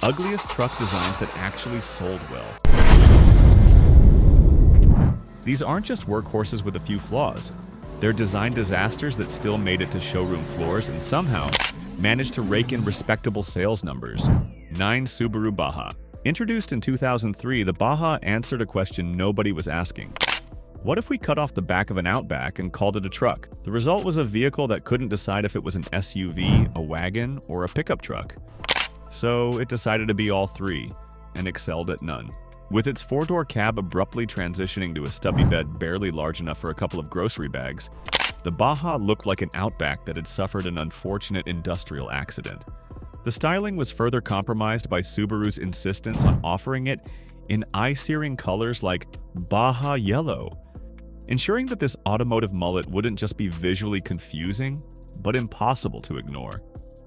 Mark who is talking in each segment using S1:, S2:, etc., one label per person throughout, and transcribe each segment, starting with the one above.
S1: ugliest truck designs that actually sold well. These aren't just workhorses with a few flaws. They're design disasters that still made it to showroom floors and somehow managed to rake in respectable sales numbers. 9. Subaru Baja. Introduced in 2003, the Baja answered a question nobody was asking. What if we cut off the back of an Outback and called it a truck? The result was a vehicle that couldn't decide if it was an SUV, a wagon, or a pickup truck. So it decided to be all three, and excelled at none. With its four-door cab abruptly transitioning to a stubby bed barely large enough for a couple of grocery bags, the Baja looked like an Outback that had suffered an unfortunate industrial accident. The styling was further compromised by Subaru's insistence on offering it in eye-searing colors like Baja Yellow, ensuring that this automotive mullet wouldn't just be visually confusing, but impossible to ignore.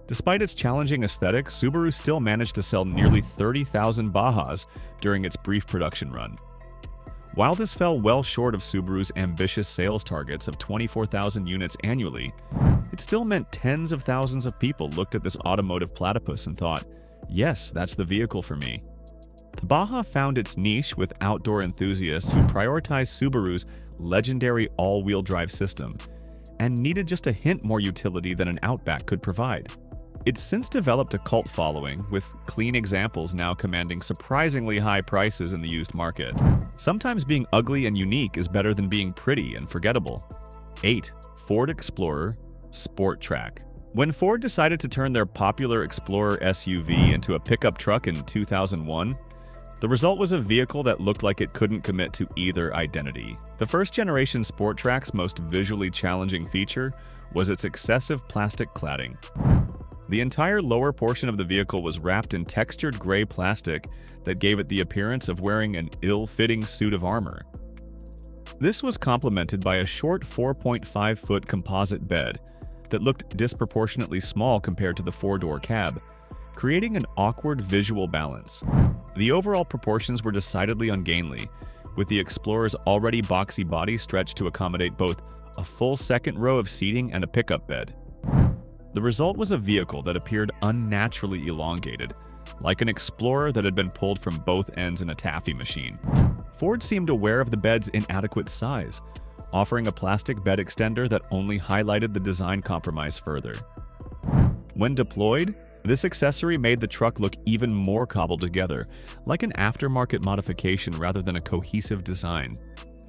S1: Despite its challenging aesthetic, Subaru still managed to sell nearly 30,000 Bajas during its brief production run. While this fell well short of Subaru's ambitious sales targets of 24,000 units annually, it still meant tens of thousands of people looked at this automotive platypus and thought, yes, that's the vehicle for me. The Baja found its niche with outdoor enthusiasts who prioritized Subaru's legendary all-wheel drive system and needed just a hint more utility than an Outback could provide. It's since developed a cult following, with clean examples now commanding surprisingly high prices in the used market. Sometimes being ugly and unique is better than being pretty and forgettable. 8. Ford Explorer Sport TRAC. When Ford decided to turn their popular Explorer SUV into a pickup truck in 2001, the result was a vehicle that looked like it couldn't commit to either identity. The first-generation Sport TRAC's most visually challenging feature was its excessive plastic cladding. The entire lower portion of the vehicle was wrapped in textured gray plastic that gave it the appearance of wearing an ill-fitting suit of armor. This was complemented by a short 4.5-foot composite bed that looked disproportionately small compared to the four-door cab, creating an awkward visual balance. The overall proportions were decidedly ungainly, with the Explorer's already boxy body stretched to accommodate both a full second row of seating and a pickup bed. The result was a vehicle that appeared unnaturally elongated, like an Explorer that had been pulled from both ends in a taffy machine. Ford seemed aware of the bed's inadequate size, offering a plastic bed extender that only highlighted the design compromise further. When deployed, this accessory made the truck look even more cobbled together, like an aftermarket modification rather than a cohesive design.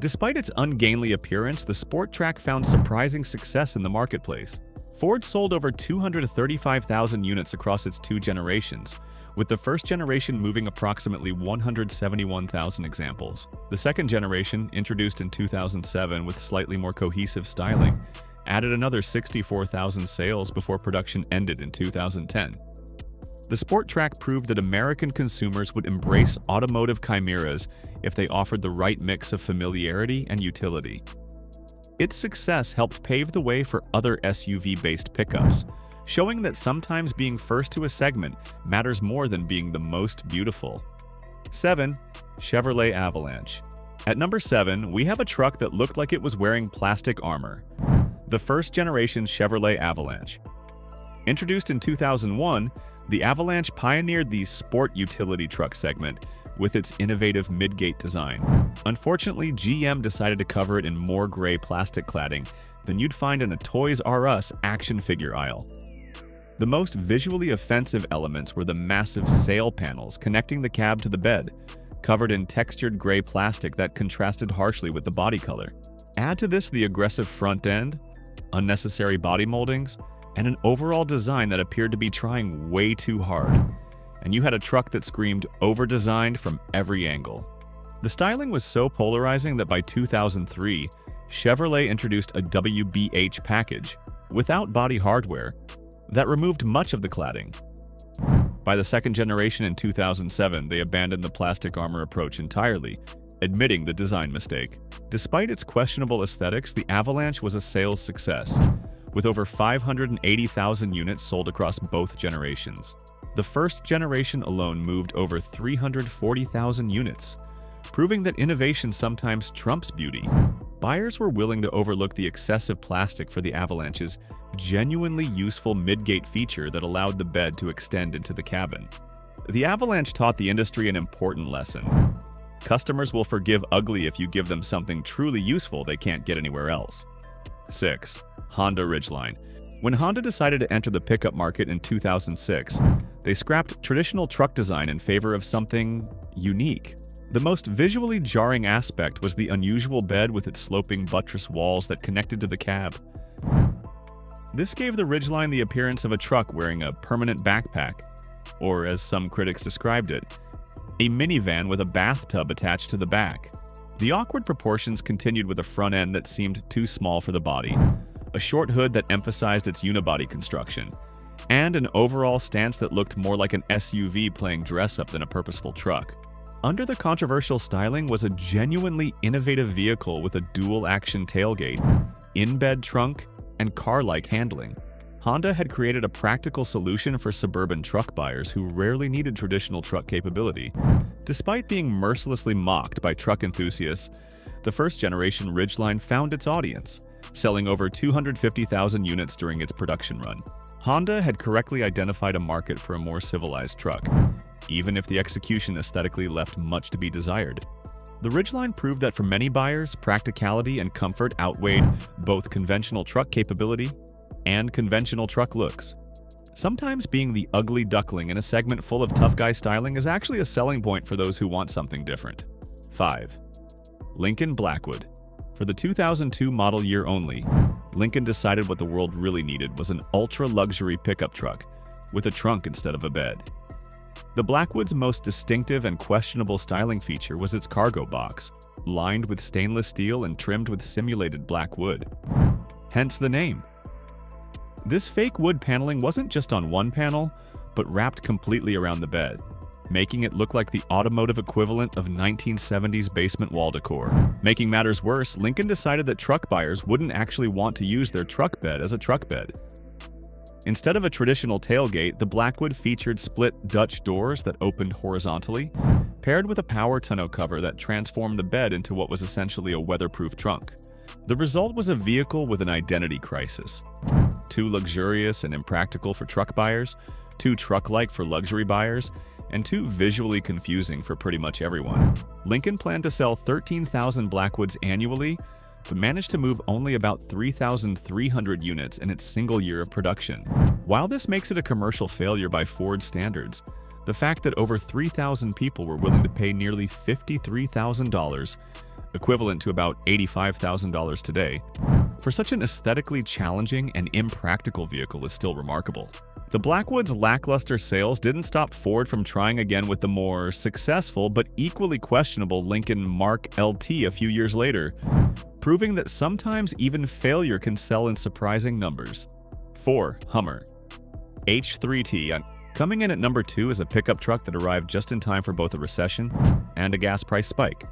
S1: Despite its ungainly appearance, the Sport TRAC found surprising success in the marketplace. Ford sold over 235,000 units across its two generations, with the first generation moving approximately 171,000 examples. The second generation, introduced in 2007 with slightly more cohesive styling, added another 64,000 sales before production ended in 2010. The Sport TRAC proved that American consumers would embrace automotive chimeras if they offered the right mix of familiarity and utility. Its success helped pave the way for other SUV-based pickups, showing that sometimes being first to a segment matters more than being the most beautiful. 7. Chevrolet Avalanche. At number 7, we have a truck that looked like it was wearing plastic armor. The first-generation Chevrolet Avalanche. Introduced in 2001, the Avalanche pioneered the sport utility truck segment with its innovative midgate design. Unfortunately, GM decided to cover it in more gray plastic cladding than you'd find in a Toys R Us action figure aisle. The most visually offensive elements were the massive sail panels connecting the cab to the bed, covered in textured gray plastic that contrasted harshly with the body color. Add to this the aggressive front end, unnecessary body moldings, and an overall design that appeared to be trying way too hard, and you had a truck that screamed over-designed from every angle. The styling was so polarizing that by 2003, Chevrolet introduced a WBH package, without body hardware, that removed much of the cladding. By the second generation in 2007, they abandoned the plastic armor approach entirely, admitting the design mistake. Despite its questionable aesthetics, the Avalanche was a sales success, with over 580,000 units sold across both generations. The first generation alone moved over 340,000 units, proving that innovation sometimes trumps beauty. Buyers were willing to overlook the excessive plastic for the Avalanche's genuinely useful midgate feature that allowed the bed to extend into the cabin. The Avalanche taught the industry an important lesson. Customers will forgive ugly if you give them something truly useful they can't get anywhere else. 6. Honda Ridgeline. When Honda decided to enter the pickup market in 2006, they scrapped traditional truck design in favor of something unique. The most visually jarring aspect was the unusual bed with its sloping buttress walls that connected to the cab. This gave the Ridgeline the appearance of a truck wearing a permanent backpack, or as some critics described it, a minivan with a bathtub attached to the back. The awkward proportions continued with a front end that seemed too small for the body, a short hood that emphasized its unibody construction, and an overall stance that looked more like an SUV playing dress-up than a purposeful truck. Under the controversial styling was a genuinely innovative vehicle with a dual-action tailgate, in-bed trunk, and car-like handling. Honda had created a practical solution for suburban truck buyers who rarely needed traditional truck capability. Despite being mercilessly mocked by truck enthusiasts, the first-generation Ridgeline found its audience, selling over 250,000 units during its production run. Honda had correctly identified a market for a more civilized truck, even if the execution aesthetically left much to be desired. The Ridgeline proved that for many buyers, practicality and comfort outweighed both conventional truck capability and conventional truck looks. Sometimes being the ugly duckling in a segment full of tough guy styling is actually a selling point for those who want something different. 5. Lincoln Blackwood. For the 2002 model year only, Lincoln decided what the world really needed was an ultra-luxury pickup truck with a trunk instead of a bed. The Blackwood's most distinctive and questionable styling feature was its cargo box, lined with stainless steel and trimmed with simulated black wood. Hence the name. This fake wood paneling wasn't just on one panel, but wrapped completely around the bed, making it look like the automotive equivalent of 1970s basement wall decor. Making matters worse, Lincoln decided that truck buyers wouldn't actually want to use their truck bed as a truck bed. Instead of a traditional tailgate, the Blackwood featured split Dutch doors that opened horizontally, paired with a power tonneau cover that transformed the bed into what was essentially a weatherproof trunk. The result was a vehicle with an identity crisis. Too luxurious and impractical for truck buyers, too truck-like for luxury buyers, and too visually confusing for pretty much everyone. Lincoln planned to sell 13,000 Blackwoods annually, but managed to move only about 3,300 units in its single year of production. While this makes it a commercial failure by Ford standards, the fact that over 3,000 people were willing to pay nearly $53,000, equivalent to about $85,000 today, for such an aesthetically challenging and impractical vehicle is still remarkable. The Blackwood's lackluster sales didn't stop Ford from trying again with the more successful but equally questionable Lincoln Mark LT a few years later, proving that sometimes even failure can sell in surprising numbers. 4. Hummer H3T. Coming in at number 2 is a pickup truck that arrived just in time for both a recession and a gas price spike.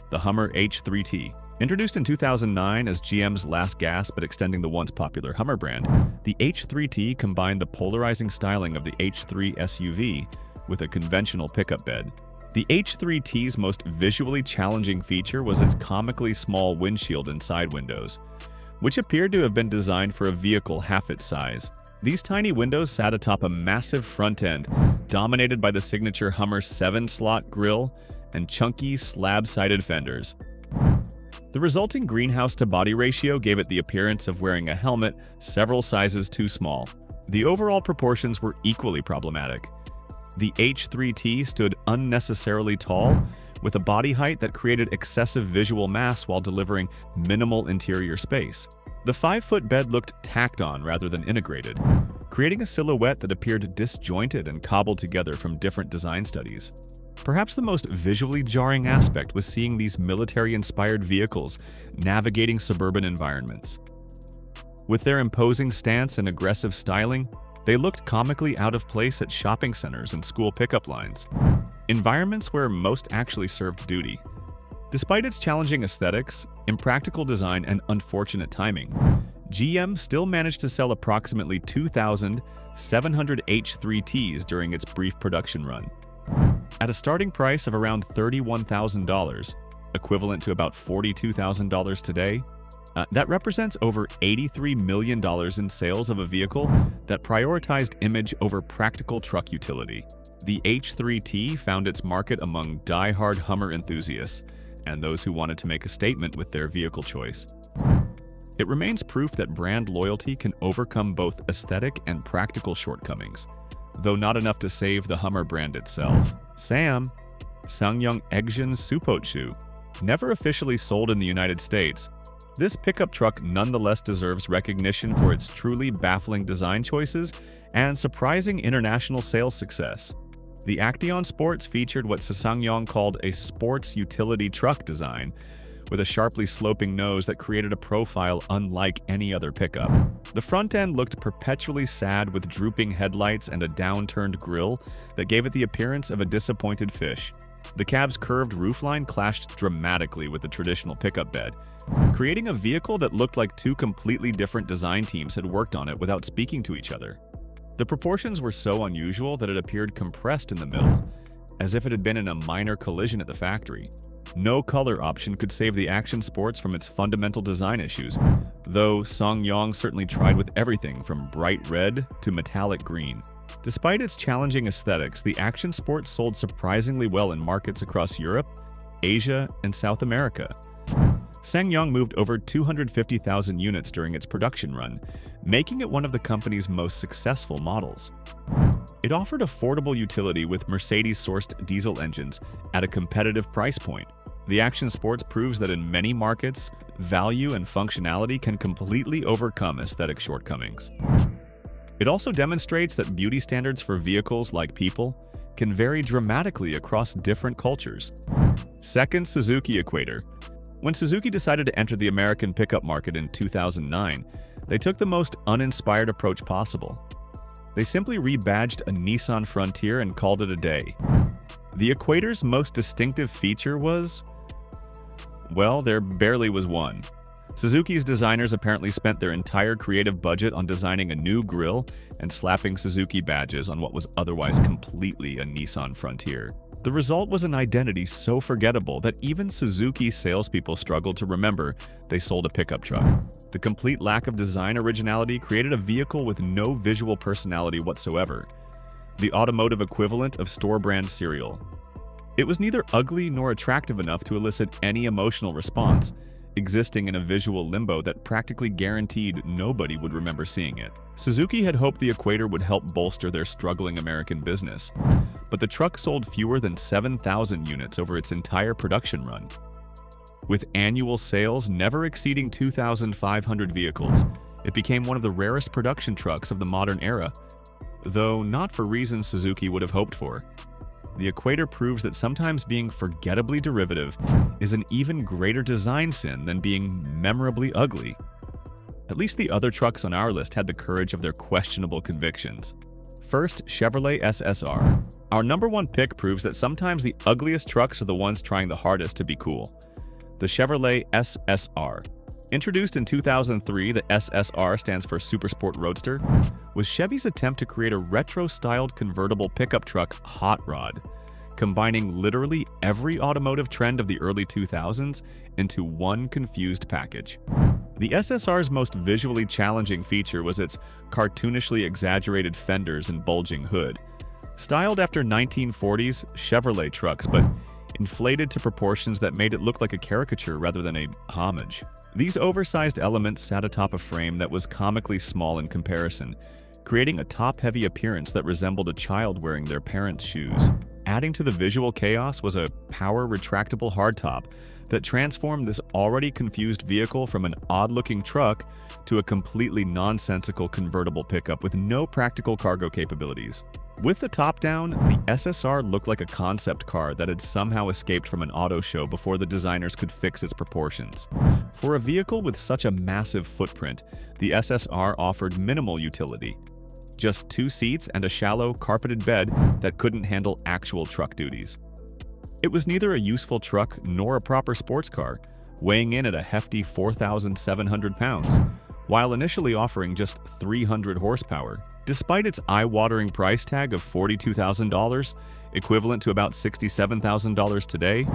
S1: The Hummer H3T. Introduced in 2009 as GM's last gasp at extending the once popular Hummer brand, the H3T combined the polarizing styling of the H3 SUV with a conventional pickup bed. The H3T's most visually challenging feature was its comically small windshield and side windows, which appeared to have been designed for a vehicle half its size. These tiny windows sat atop a massive front end, dominated by the signature Hummer 7-slot grille and chunky slab-sided fenders. The resulting greenhouse-to-body ratio gave it the appearance of wearing a helmet several sizes too small. The overall proportions were equally problematic. The H3T stood unnecessarily tall, with a body height that created excessive visual mass while delivering minimal interior space. The 5-foot bed looked tacked on rather than integrated, creating a silhouette that appeared disjointed and cobbled together from different design studies. Perhaps the most visually jarring aspect was seeing these military-inspired vehicles navigating suburban environments. With their imposing stance and aggressive styling, they looked comically out of place at shopping centers and school pickup lines, environments where most actually served duty. Despite its challenging aesthetics, impractical design, and unfortunate timing, GM still managed to sell approximately 2,700 H3Ts during its brief production run. At a starting price of around $31,000, equivalent to about $42,000 today, That represents over $83 million in sales of a vehicle that prioritized image over practical truck utility. The H3T found its market among die-hard Hummer enthusiasts and those who wanted to make a statement with their vehicle choice. It remains proof that brand loyalty can overcome both aesthetic and practical shortcomings, though not enough to save the Hummer brand itself. SSANGYONG Supotchu, never officially sold in the United States, this pickup truck nonetheless deserves recognition for its truly baffling design choices and surprising international sales success. The ACTYON Sports featured what SSANGYONG called a sports utility truck design, with a sharply sloping nose that created a profile unlike any other pickup. The front end looked perpetually sad with drooping headlights and a downturned grille that gave it the appearance of a disappointed fish. The cab's curved roofline clashed dramatically with the traditional pickup bed, creating a vehicle that looked like two completely different design teams had worked on it without speaking to each other. The proportions were so unusual that it appeared compressed in the middle, as if it had been in a minor collision at the factory. No color option could save the Action Sports from its fundamental design issues, though SSANGYONG certainly tried with everything from bright red to metallic green. Despite its challenging aesthetics, the Action Sports sold surprisingly well in markets across Europe, Asia, and South America. SSANGYONG moved over 250,000 units during its production run, making it one of the company's most successful models. It offered affordable utility with Mercedes-sourced diesel engines at a competitive price point. The Action Sports proves that in many markets, value and functionality can completely overcome aesthetic shortcomings. It also demonstrates that beauty standards for vehicles like people can vary dramatically across different cultures. Second, Suzuki Equator. When Suzuki decided to enter the American pickup market in 2009, they took the most uninspired approach possible. They simply rebadged a Nissan Frontier and called it a day. The Equator's most distinctive feature was, well, there barely was one. Suzuki's designers apparently spent their entire creative budget on designing a new grille and slapping Suzuki badges on what was otherwise completely a Nissan Frontier. The result was an identity so forgettable that even Suzuki salespeople struggled to remember they sold a pickup truck. The complete lack of design originality created a vehicle with no visual personality whatsoever, the automotive equivalent of store-brand cereal. It was neither ugly nor attractive enough to elicit any emotional response, existing in a visual limbo that practically guaranteed nobody would remember seeing it. Suzuki had hoped the Equator would help bolster their struggling American business, but the truck sold fewer than 7,000 units over its entire production run. With annual sales never exceeding 2,500 vehicles, it became one of the rarest production trucks of the modern era, though not for reasons Suzuki would have hoped for. The Equator proves that sometimes being forgettably derivative is an even greater design sin than being memorably ugly. At least the other trucks on our list had the courage of their questionable convictions. First, Chevrolet SSR. Our number one pick proves that sometimes the ugliest trucks are the ones trying the hardest to be cool. The Chevrolet SSR. Introduced in 2003, the SSR stands for Super Sport Roadster, was Chevy's attempt to create a retro-styled convertible pickup truck hot rod, combining literally every automotive trend of the early 2000s into one confused package. The SSR's most visually challenging feature was its cartoonishly exaggerated fenders and bulging hood. Styled after 1940s Chevrolet trucks, but inflated to proportions that made it look like a caricature rather than a homage. These oversized elements sat atop a frame that was comically small in comparison, creating a top-heavy appearance that resembled a child wearing their parents' shoes. Adding to the visual chaos was a power retractable hardtop that transformed this already confused vehicle from an odd-looking truck to a completely nonsensical convertible pickup with no practical cargo capabilities. With the top down, the SSR looked like a concept car that had somehow escaped from an auto show before the designers could fix its proportions. For a vehicle with such a massive footprint, the SSR offered minimal utility. Just 2 seats and a shallow, carpeted bed that couldn't handle actual truck duties. It was neither a useful truck nor a proper sports car, weighing in at a hefty 4,700 pounds, while initially offering just 300 horsepower. Despite its eye-watering price tag of $42,000, equivalent to about $67,000 today,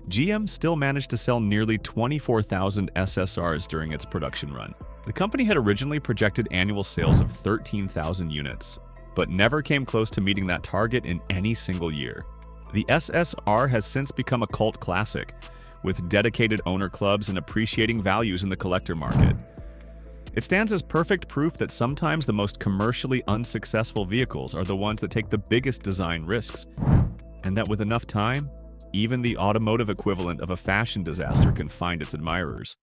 S1: GM still managed to sell nearly 24,000 SSRs during its production run. The company had originally projected annual sales of 13,000 units, but never came close to meeting that target in any single year. The SSR has since become a cult classic, with dedicated owner clubs and appreciating values in the collector market. It stands as perfect proof that sometimes the most commercially unsuccessful vehicles are the ones that take the biggest design risks, and that with enough time, even the automotive equivalent of a fashion disaster can find its admirers.